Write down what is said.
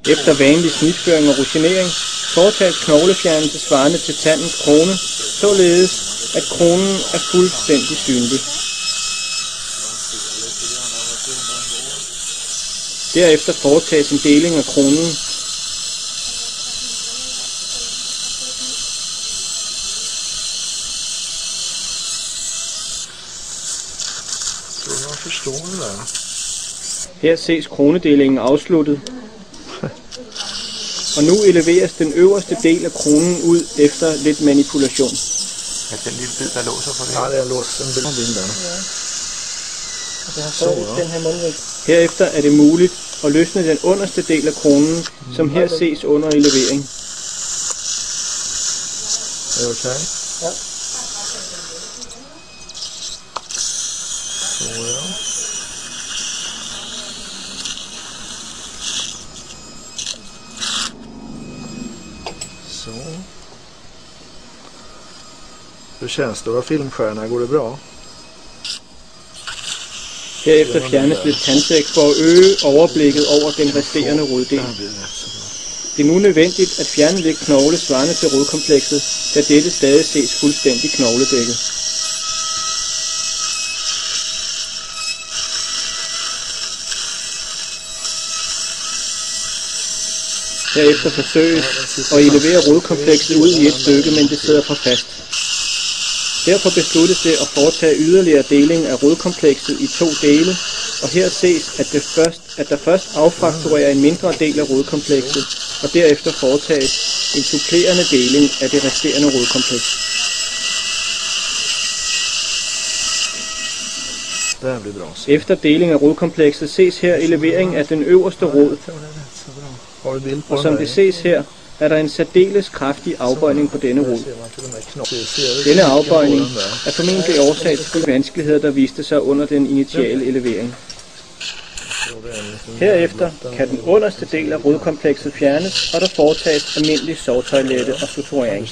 Efter vanlig snitføring og rutinering foretages knoglefjernelse svarende til tandens krone, således at kronen er fuldstændig synlig. Derefter foretages en deling af kronen. Her ses kronedelingen afsluttet. Og nu eleveres den øverste del af kronen ud efter lidt manipulation. Ja, den lille bid, der låser for det. Ja, det er låst. Den vil den her mundvæg. Herefter er det muligt at løsne den underste del af kronen, som her ses under elevering. Er det okay? Ja. Så ja. Så. Hur känns det att vara filmstjärna? Går det bra? Herefter fjernes lidt tandsæk for at øge overblikket over den resterende roddel. Det er nu nødvendigt at fjerne lidt knogle svarende til rodkomplekset, da dette stadig ses fuldstændig knogledækket. Herefter forsøges at elevere rodkomplekset ud i et stykke, men det sidder for fast. Derfor besluttes det at foretage yderligere deling af rodkomplekset i 2 dele, og her ses, at der først affrakturerer en mindre del af rodkomplekset, og derefter foretages en supplerende deling af det resterende rodkompleks. Efter deling af rodkomplekset ses her elevering af den øverste rod, og som det ses her, er der en særdeles kraftig afbøjning på denne rod. Denne afbøjning er formentlig årsag til de vanskeligheder, der viste sig under den initiale elevering. Herefter kan den underste del af rodkomplekset fjernes, og der foretages almindelig sårtoilette og suturering.